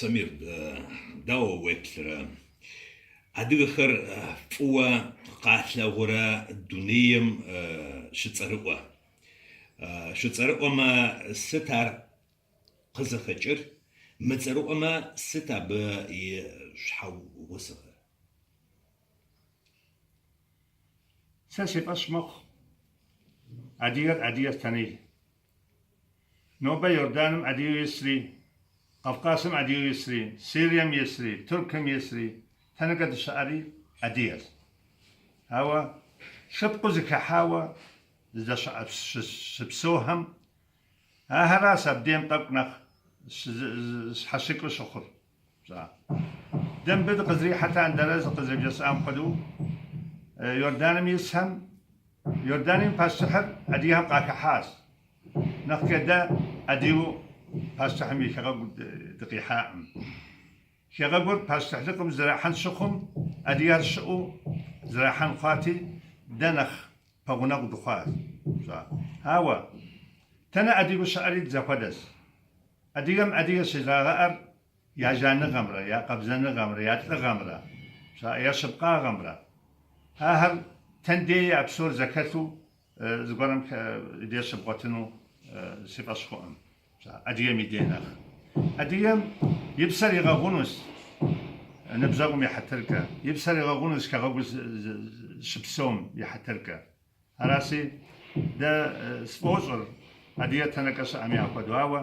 سمير داو ويبتر أدغخر فوا قاتل غرا دنيم شتسرقوا شتسرقوا ما ستار قزخجر متسرقوا ما ستا بشحو وسخ ساسي بشمخ عدير تاني نوبة يردانم عدير يسري قفقاسم عدير يسري سيريم يسري تركم يسري تنقد الشعري عدير هوا شبقو زكا حاوة إذا شبسوهم هراس أبديم طبقناخ حشكو شخر دم بد قزري حتى عند درز قزري جسام قدو يردانم يسهم يردانم فاسحب أديهم قاك حاس نخكدا أديو فاسحمي كغب دقيحام كغب فاسح لكم زراحان شخم أديار شقو زراحان خاتي دنخ فغنق دخاز هوا تنا أديو شعري زفدس أديهم أديو سجاغر يا جان غمرة يا قبزان غمرة يا تل غمرة يا شبقا غمرة هل تندي أبصر زكاتو زقرم ديش شبقتنو سباش خوام أديهم يدينا أديهم يبصر يغونس نبزغم يحترك يبصر يغونس كغوز شبسوم يحترك هراسي ده سبوزر أديه تناقش أمي أقدو هوا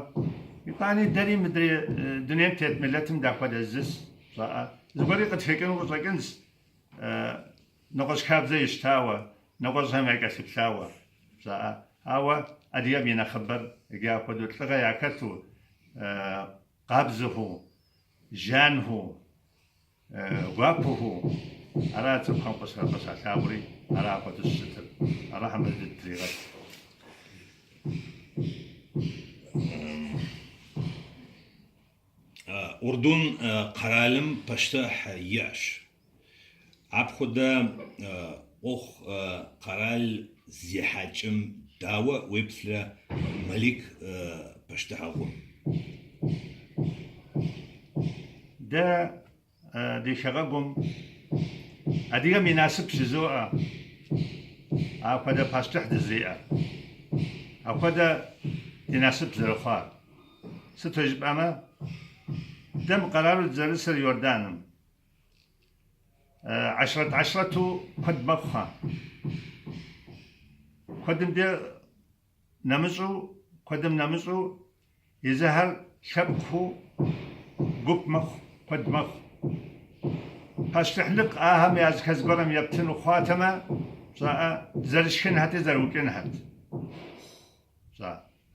يطاني دري مدري دنيا تيت ملتهم داخل الزس زقري قد فكروا وزكنس نقص كاب زي اشتاوى نقص هم يكسب شاوى هوا أديه بينا خبر جا أقدو تلقى يعكسو قابزه جانه وابه أراد سبحان قصر قصر شاوري أراد قد الستر أراد حمد التريغات أردن قرالم بشتح ياش عبخدا أخ قرال زيحاجم داوة ويبسلا ملك بشتحاهم ده دي شغاقهم أديها مناسب شزوء أفدا بشتح دزيئة أفدا يناسب زرخات ستجب أما دم قرار الزرسر يوردانم عشرة قد مخا قدم دي قدم نمزو يزهر شبكو قب مخ قد مخ فاشتحلق آهم يازكز قرم يبتن خاتمة زرشكن هاتي زروكن هات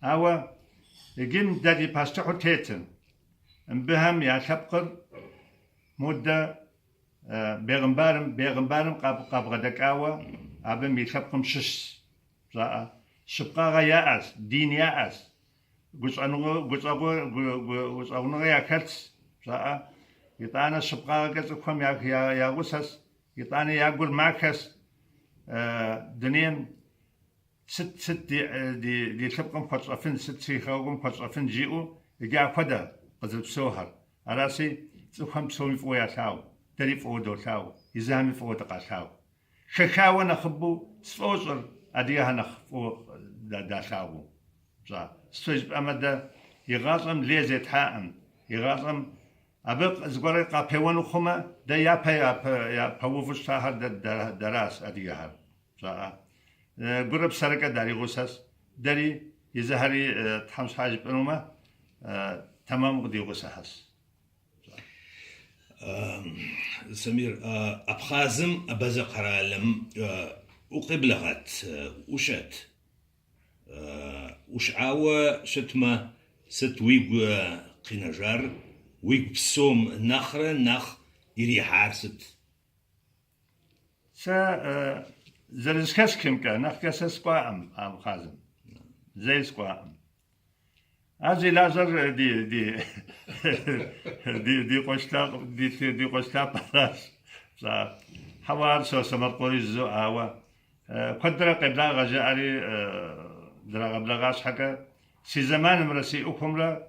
هوا يجيم دادي باستحو تيتن بهم يا شبقر مدة بيغمبارم قاب غدكاوة أبم يشبقم شش شبقا غياس دين ياس قص أنو يا كتس يطانا شبقا غزكم يا غسس يطانا يقول ماكس دنيم ست دي شبقم قصفن ست سيخاوم قصفن جيو يجا فدا قزب سوهر أراسي تفهم سوي فويا ثاو تري فو دو ثاو يزامي فو دقا ثاو شكاوى نخبو سفوزر أديها نخفو دا ثاو استجب أمدا يغاطم ليزت حاءم يغاطم أبق زغوري قابيوانو خما دا يا بوفش تاهر دراس أديها قرب سرقة داري غساس داري يزهري تحمس حاجب أنوما تمام قدي غساس سمير أبخازم أبزق قرالم وقبلغت وشت وشعاوة شتما ست ويق قنجار ويق بسوم نخرة نخ يري حارست زرزكاس كمكا نخكاس سقاء أم خازم زي سقاء أزي لازر دي قشتا براس حوار سو سمرقوري الزو آوا قدر قبلا غجاري درا قبلا غاش حكا سي زمان مرسي أكمرا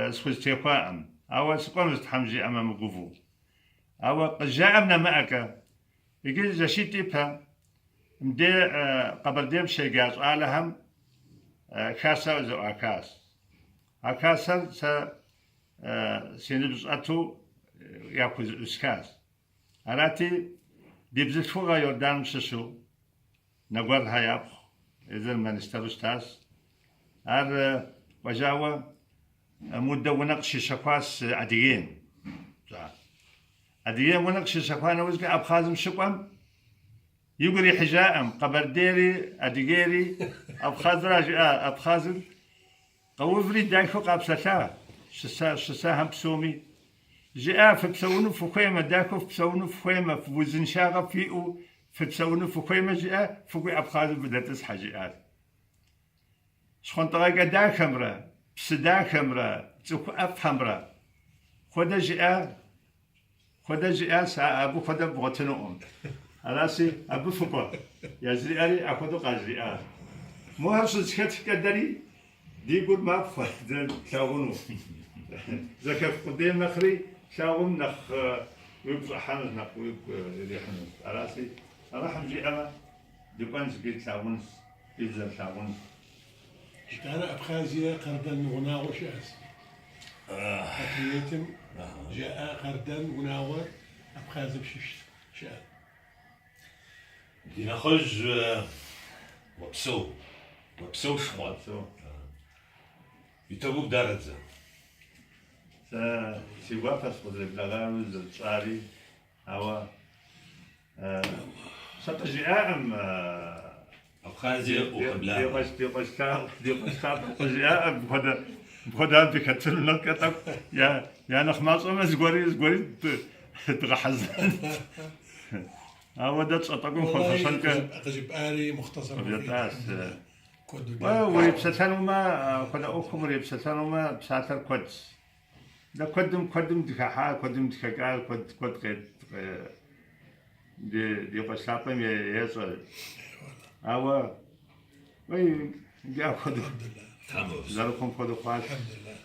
سخوز تيقاء أو سقون استحمجي أمام قفو أو قجاء من معك يقول زشيتي بها مدي قبل ديم شيقاز عالهم كاسا وزو أكاسا سينبز أتو يأكل أسكاز أراتي ديبزت فوق يوردان ششو نقول هاياب إذا ما نسترستاس وجاوة مدة ونقش شكواس عديين عديين ونقش شكوانا وزق أبخازم شكوام يقولي حجاءم قبل ديري أديجيري أبخاز راجع أبخازم قوفري دايفو قابستا شسا هم بسومي جاء في بسونو فخيمة داكو في بسونو فخيمة في وزن شاغة فيو في بسونو فخيمة جاء فوقي أبخاز بدأت تصحى جاء شخون طريقة دا خمرة بسدا خمرة تسوكو أفهمرة خدا جاء سا أبو خدا بغتنو أراسي أبو فقه يزري أري أخذ قاجري مو هرش شكت كدري دي يقول ما فهم شاغونو زكاف قديم نخري شاغون نخ ويبقى حنس نخ ويبقى حنس أراسي أنا حمجي أنا دبانش قلت شاغون إذا شاغون أنا أبخازية قردن وناغو شاس أكليتم جاء قردن وناور أبخاز بششت شاس دي نخرج وبسو شمال يتوب دارتزا سيوا فاسقد لغاوي زلصاري أو ستجاء أبخازية وقبلها دي قشتا جاء بخدا بكتل نكتك يا نخماص زغوري تغحزن أو ده تصدقون خصوصا أجيب آري مختصر بيتاس ويبسطانو ما خدا أخمر يبسطانو ما بساتر قدس ده قدم دكاحا قدم دكاكال قد قد دي قشلاقم يسول أو وي جاء خدو زاركم خدو خاص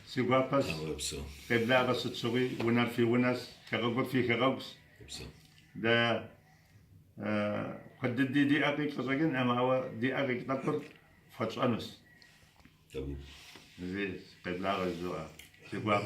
سيقوا بس قبلا غسط سوي ونار في وناس كغقر في كغقس ده قد دي أقيق رجل أما هو دي أقيق تقر فتش أنس زي قبلا غزوة سيقوا بس